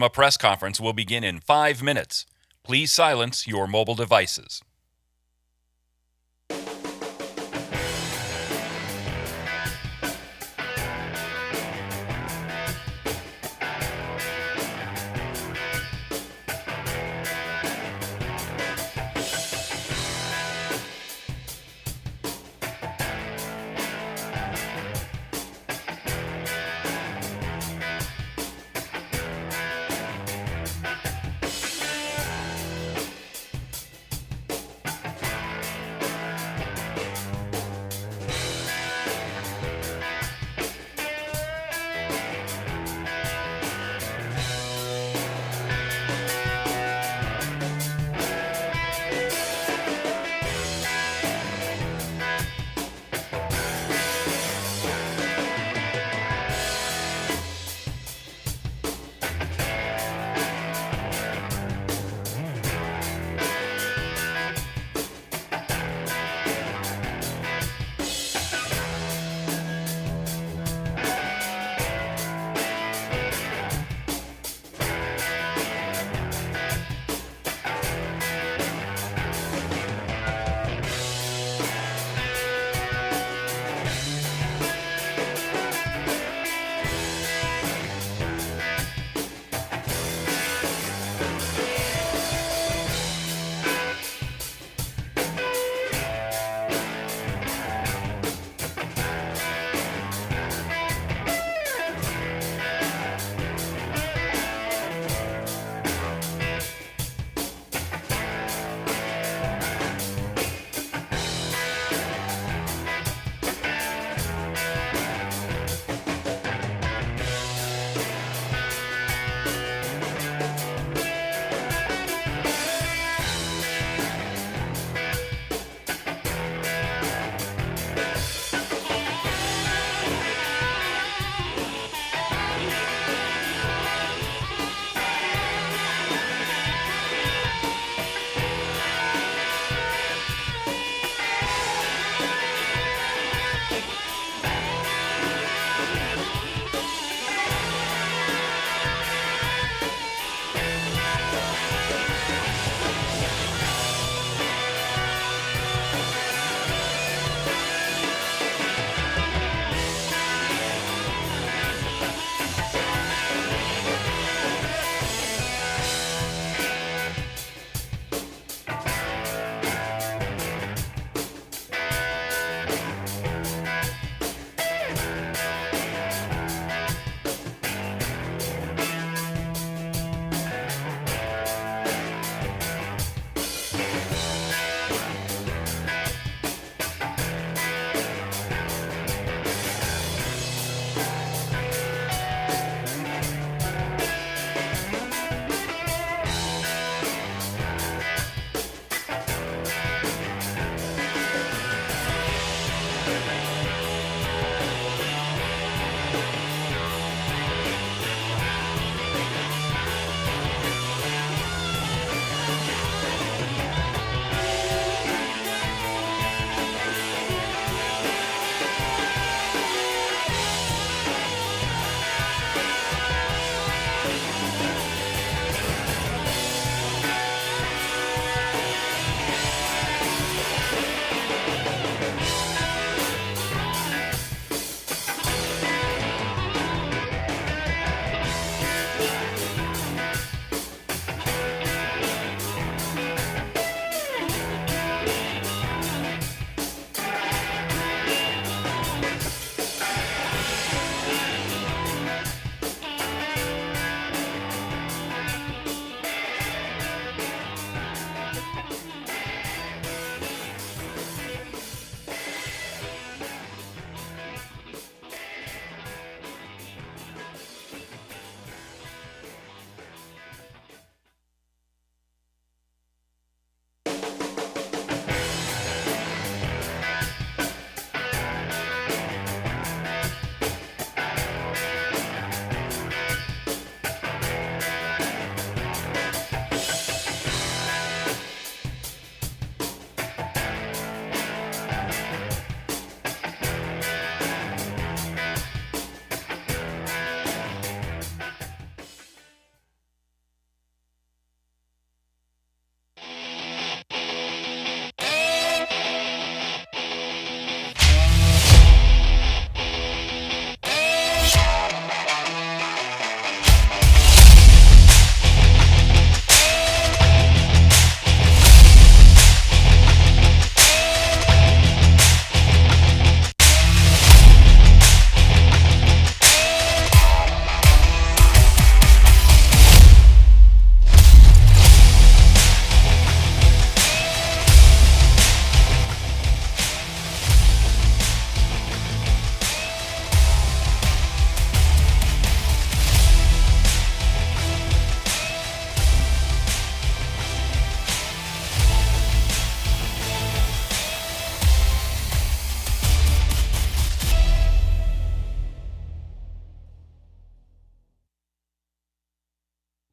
A press conference will begin in 5 minutes. Please silence your mobile devices.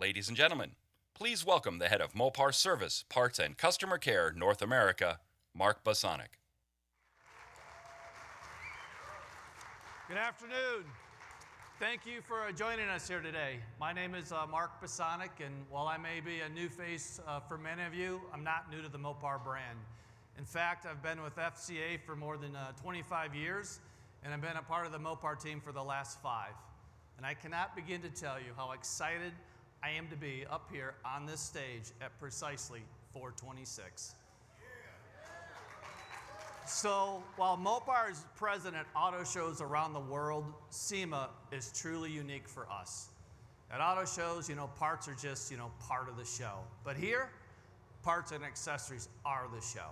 Ladies and gentlemen, please welcome the head of Mopar Service, Parts, and Customer Care North America, Mark Bosonic. Good afternoon. Thank you for joining us here today. My name is Mark Bosonic, and while I may be a new face for many of you, I'm not new to the Mopar brand. In fact, I've been with FCA for more than 25 years, and I've been a part of the Mopar team for the last 5. And I cannot begin to tell you how excited I am to be up here on this stage at precisely 426. So while Mopar is present at auto shows around the world, SEMA is truly unique for us. At auto shows, parts are just, part of the show. But here, parts and accessories are the show.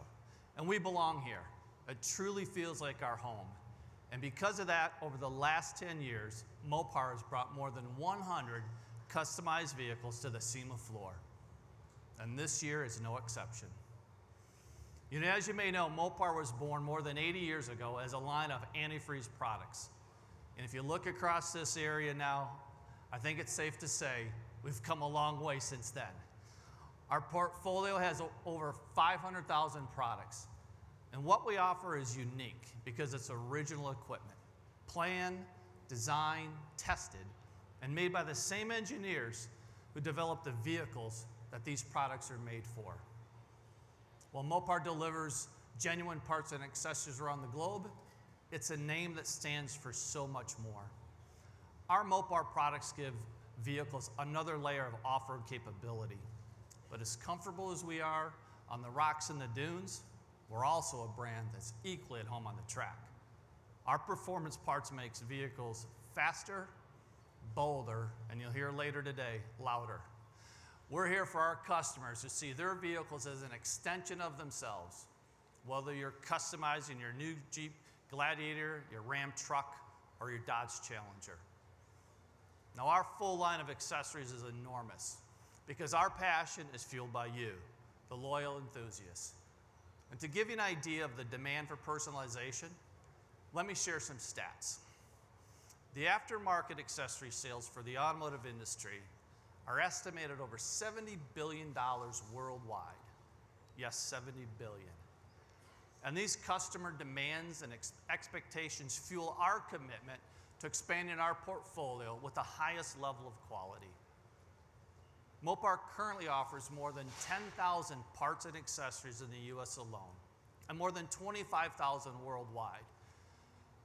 And we belong here. It truly feels like our home. And because of that, over the last 10 years, Mopar has brought more than 100 customized vehicles to the SEMA floor. And this year is no exception. As you may know, Mopar was born more than 80 years ago as a line of antifreeze products. And if you look across this area now, I think it's safe to say we've come a long way since then. Our portfolio has over 500,000 products. And what we offer is unique because it's original equipment, planned, designed, tested, and made by the same engineers who developed the vehicles that these products are made for. While Mopar delivers genuine parts and accessories around the globe, it's a name that stands for so much more. Our Mopar products give vehicles another layer of off-road capability. But as comfortable as we are on the rocks and the dunes, we're also a brand that's equally at home on the track. Our performance parts makes vehicles faster, bolder, and you'll hear later today, louder. We're here for our customers who see their vehicles as an extension of themselves, whether you're customizing your new Jeep Gladiator, your Ram truck, or your Dodge Challenger. Now, our full line of accessories is enormous because our passion is fueled by you, the loyal enthusiasts. And to give you an idea of the demand for personalization, let me share some stats. The aftermarket accessory sales for the automotive industry are estimated over $70 billion worldwide. Yes, $70 billion. And these customer demands and expectations fuel our commitment to expanding our portfolio with the highest level of quality. Mopar currently offers more than 10,000 parts and accessories in the US alone, and more than 25,000 worldwide.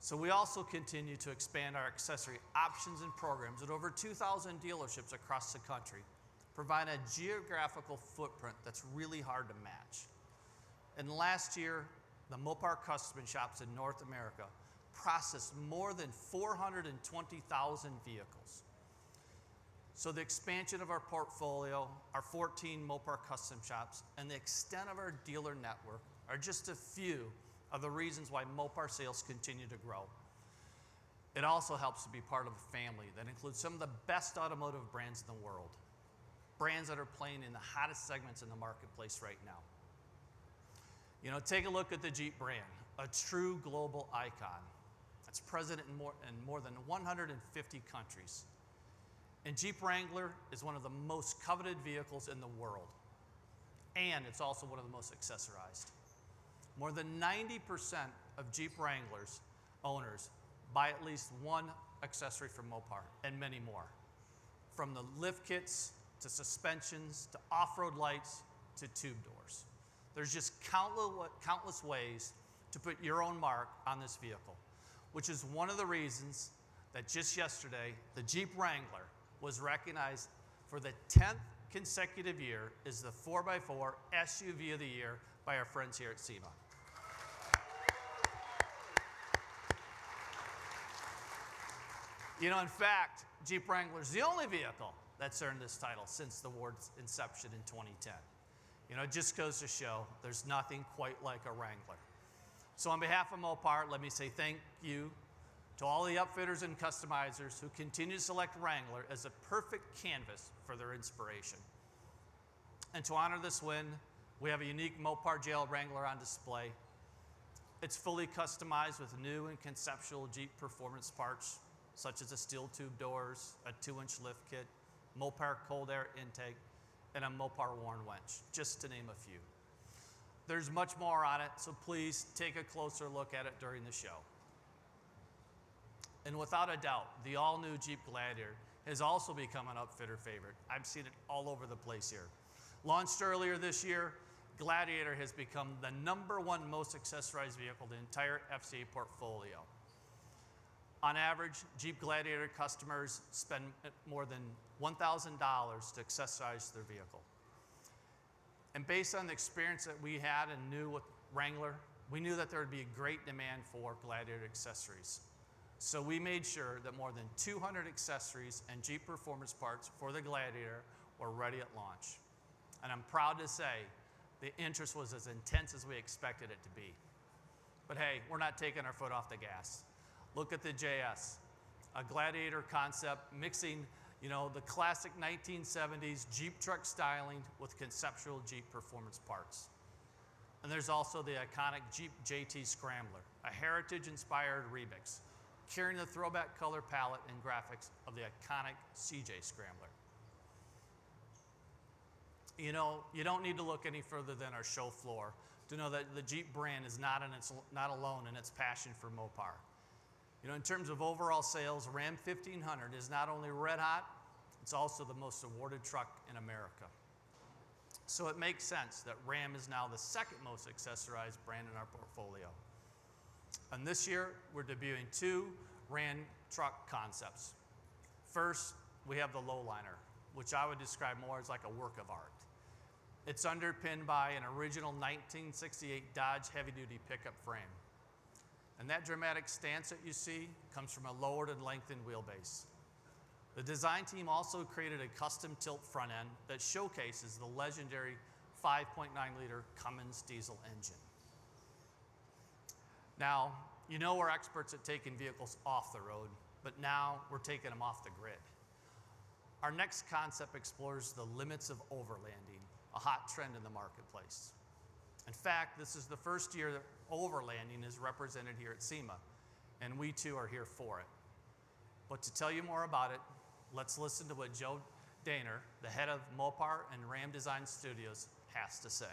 So we also continue to expand our accessory options and programs at over 2,000 dealerships across the country, providing a geographical footprint that's really hard to match. And last year, the Mopar custom shops in North America processed more than 420,000 vehicles. So the expansion of our portfolio, our 14 Mopar custom shops, and the extent of our dealer network are just a few of the reasons why Mopar sales continue to grow. It also helps to be part of a family that includes some of the best automotive brands in the world, brands that are playing in the hottest segments in the marketplace right now. Take a look at the Jeep brand, a true global icon that's present in more than 150 countries. And Jeep Wrangler is one of the most coveted vehicles in the world. And it's also one of the most accessorized. More than 90% of Jeep Wranglers owners buy at least one accessory from Mopar, and many more. From the lift kits, to suspensions, to off-road lights, to tube doors. There's just countless ways to put your own mark on this vehicle, which is one of the reasons that just yesterday, the Jeep Wrangler was recognized for the 10th consecutive year as the 4x4 SUV of the year by our friends here at SEMA. In fact, Jeep Wrangler is the only vehicle that's earned this title since the award's inception in 2010. It just goes to show there's nothing quite like a Wrangler. So on behalf of Mopar, let me say thank you to all the upfitters and customizers who continue to select Wrangler as a perfect canvas for their inspiration. And to honor this win, we have a unique Mopar JL Wrangler on display. It's fully customized with new and conceptual Jeep performance parts, such as the steel tube doors, a 2-inch lift kit, Mopar cold air intake, and a Mopar worn winch, just to name a few. There's much more on it, so please take a closer look at it during the show. And without a doubt, the all-new Jeep Gladiator has also become an upfitter favorite. I've seen it all over the place here. Launched earlier this year, Gladiator has become the #1 most accessorized vehicle in the entire FCA portfolio. On average, Jeep Gladiator customers spend more than $1,000 to accessorize their vehicle. And based on the experience that we had and knew with Wrangler, we knew that there would be a great demand for Gladiator accessories. So we made sure that more than 200 accessories and Jeep performance parts for the Gladiator were ready at launch. And I'm proud to say the interest was as intense as we expected it to be. But hey, we're not taking our foot off the gas. Look at the JS, a Gladiator concept mixing, the classic 1970s Jeep truck styling with conceptual Jeep performance parts. And there's also the iconic Jeep JT Scrambler, a heritage-inspired remix, carrying the throwback color palette and graphics of the iconic CJ Scrambler. You don't need to look any further than our show floor to know that the Jeep brand is not alone in its passion for Mopar. In terms of overall sales, Ram 1500 is not only red hot, it's also the most awarded truck in America. So it makes sense that Ram is now the second most accessorized brand in our portfolio. And this year, we're debuting 2 Ram truck concepts. First, we have the Lowliner, which I would describe more as like a work of art. It's underpinned by an original 1968 Dodge heavy-duty pickup frame. And that dramatic stance that you see comes from a lowered and lengthened wheelbase. The design team also created a custom tilt front end that showcases the legendary 5.9-liter Cummins diesel engine. Now, we're experts at taking vehicles off the road, but now we're taking them off the grid. Our next concept explores the limits of overlanding, a hot trend in the marketplace. In fact, this is the first year that overlanding is represented here at SEMA, and we too are here for it. But to tell you more about it, let's listen to what Joe Daner, the head of Mopar and Ram Design Studios, has to say.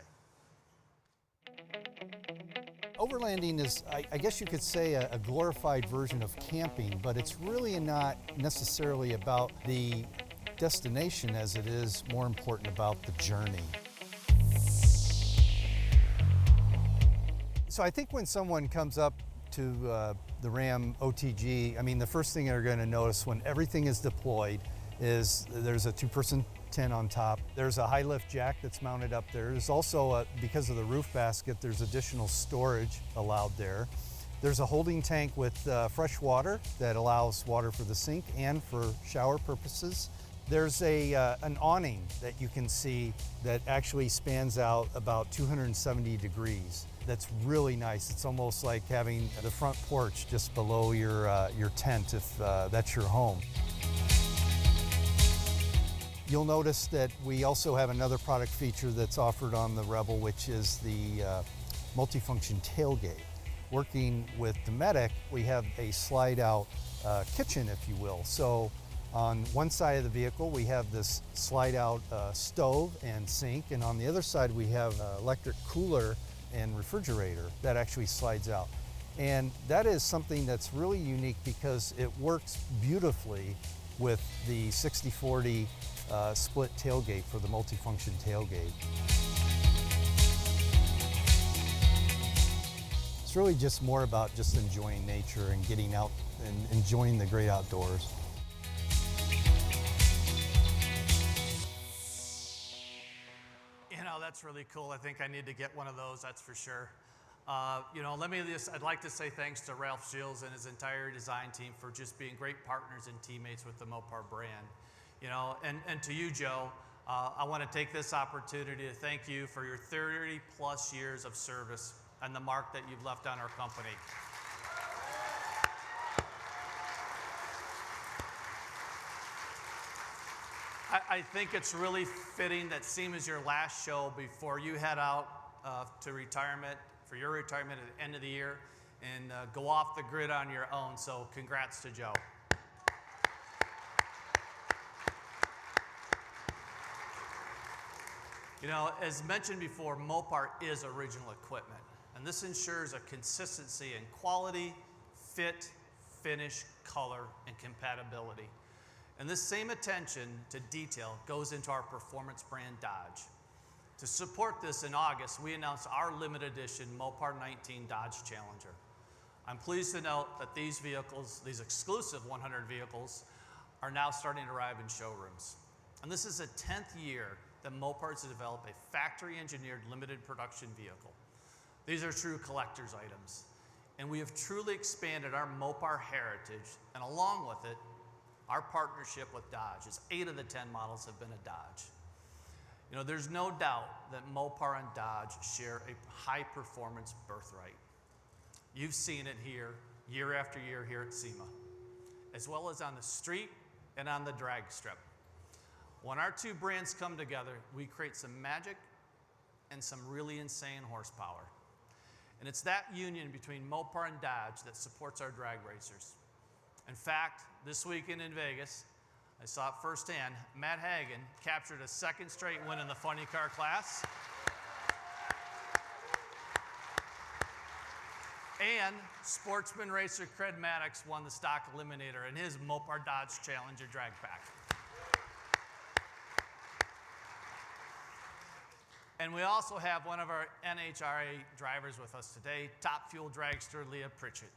Overlanding is, I guess you could say, a glorified version of camping, but it's really not necessarily about the destination as it is more important about the journey. So I think when someone comes up to the Ram OTG, the first thing they're going to notice when everything is deployed is there's a 2-person tent on top. There's a high lift jack that's mounted up there. There's also, because of the roof basket, there's additional storage allowed there. There's a holding tank with fresh water that allows water for the sink and for shower purposes. There's an awning that you can see that actually spans out about 270 degrees. That's really nice. It's almost like having the front porch just below your tent if that's your home. You'll notice that we also have another product feature that's offered on the Rebel, which is the multifunction tailgate. Working with Dometic, we have a slide-out kitchen, if you will. So on one side of the vehicle, we have this slide-out stove and sink, and on the other side, we have electric cooler and refrigerator that actually slides out. And that is something that's really unique because it works beautifully with the 60/40 split tailgate for the multifunction tailgate. It's really just more about just enjoying nature and getting out and enjoying the great outdoors. That's really cool. I think I need to get one of those, that's for sure. I'd like to say thanks to Ralph Shields and his entire design team for just being great partners and teammates with the Mopar brand. And to you, Joe, I want to take this opportunity to thank you for your 30 plus years of service and the mark that you've left on our company. I think it's really fitting that SEMA is your last show before you head out to retirement, for your retirement at the end of the year, and go off the grid on your own. So congrats to Joe. You know, as mentioned before, Mopar is original equipment, and this ensures a consistency in quality, fit, finish, color, and compatibility. And this same attention to detail goes into our performance brand Dodge. To support this, in August, we announced our limited edition Mopar 19 Dodge Challenger. I'm pleased to note that these vehicles, these exclusive 100 vehicles, are now starting to arrive in showrooms. And this is the 10th year that Mopar has developed a factory-engineered limited production vehicle. These are true collector's items. And we have truly expanded our Mopar heritage, and along with it, our partnership with Dodge, as 8 of the 10 models have been a Dodge. You know, there's no doubt that Mopar and Dodge share a high-performance birthright. You've seen it here, year after year here at SEMA, as well as on the street and on the drag strip. When our two brands come together, we create some magic and some really insane horsepower. And it's that union between Mopar and Dodge that supports our drag racers. In fact, this weekend in Vegas, I saw it firsthand, Matt Hagan captured a second straight win in the funny car class. And sportsman racer Cred Maddox won the stock eliminator in his Mopar Dodge Challenger drag pack. And we also have one of our NHRA drivers with us today, Top Fuel dragster Leah Pritchett.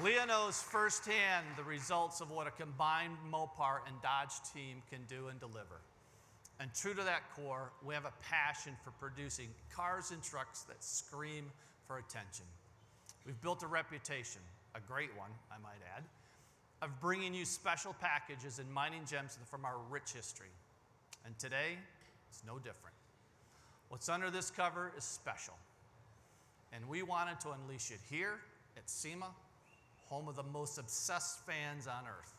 Leah knows firsthand the results of what a combined Mopar and Dodge team can do and deliver. And true to that core, we have a passion for producing cars and trucks that scream for attention. We've built a reputation, a great one, I might add, of bringing you special packages and mining gems from our rich history. And today, it's no different. What's under this cover is special. And we wanted to unleash it here at SEMA, home of the most obsessed fans on earth.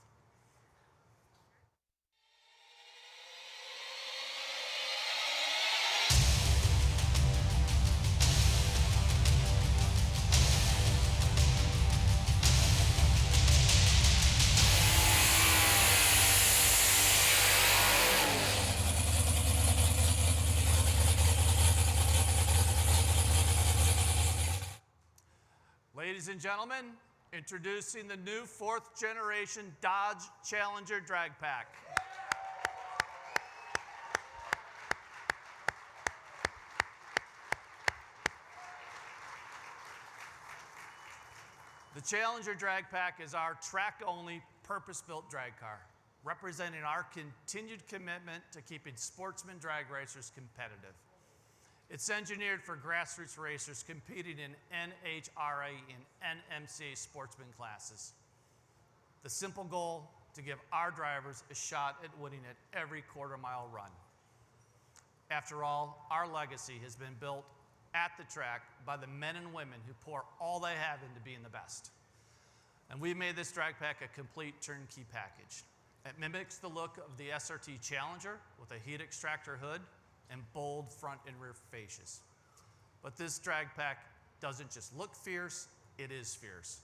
Ladies and gentlemen, introducing the new 4th generation Dodge Challenger drag pack. The Challenger drag pack is our track-only, purpose-built drag car, representing our continued commitment to keeping sportsman drag racers competitive. It's engineered for grassroots racers competing in NHRA and NMCA sportsman classes. The simple goal, to give our drivers a shot at winning at every quarter-mile run. After all, our legacy has been built at the track by the men and women who pour all they have into being the best. And we've made this drag pack a complete turnkey package. It mimics the look of the SRT Challenger with a heat extractor hood and bold front and rear fascias. But this drag pack doesn't just look fierce, it is fierce.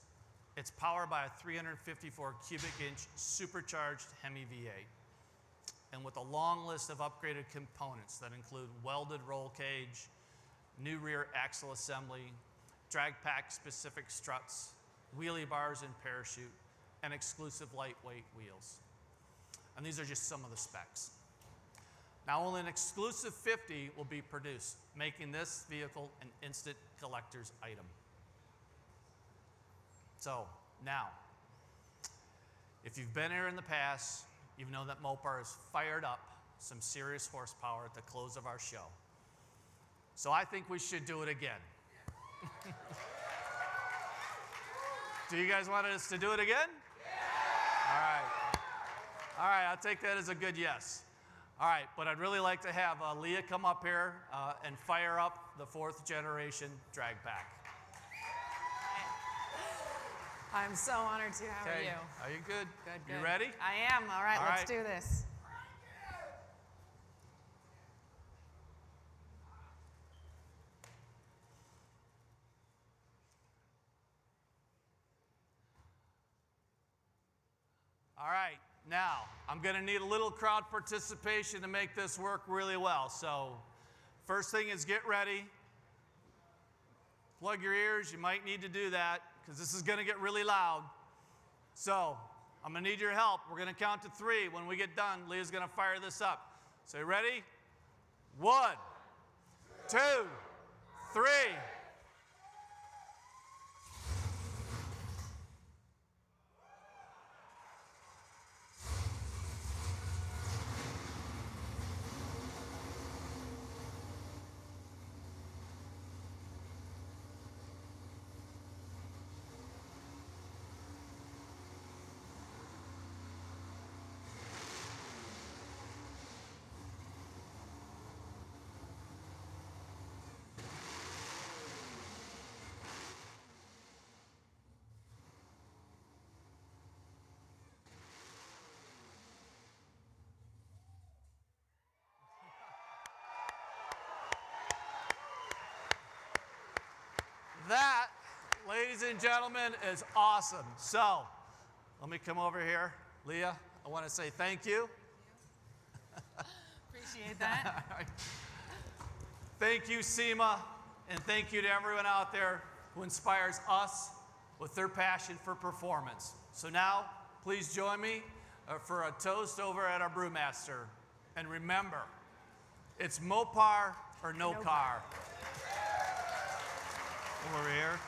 It's powered by a 354 cubic inch supercharged Hemi V8. And with a long list of upgraded components that include welded roll cage, new rear axle assembly, drag pack specific struts, wheelie bars and parachute, and exclusive lightweight wheels. And these are just some of the specs. Now, only an exclusive 50 will be produced, making this vehicle an instant collector's item. So, now, if you've been here in the past, you know that Mopar has fired up some serious horsepower at the close of our show. So I think we should do it again. Do you guys want us to do it again? Yeah. All right. All right, I'll take that as a good yes. All right, but I'd really like to have Leah come up here and fire up the 4th generation drag pack. I'm so honored to. How are you? Are you good? Good. You ready? I am. All right, let's do this. All right, Now, I'm going to need a little crowd participation to make this work really well. So, first thing is get ready. Plug your ears. You might need to do that because this is going to get really loud. So, I'm going to need your help. We're going to count to 3. When we get done, Leah's going to fire this up. So, you ready? 1, 2, 3. That, ladies and gentlemen, is awesome. So, let me come over here. Leah, I want to say thank you. Appreciate that. Thank you, SEMA, and thank you to everyone out there who inspires us with their passion for performance. So now, please join me for a toast over at our brewmaster. And remember, it's Mopar or no car. Over here.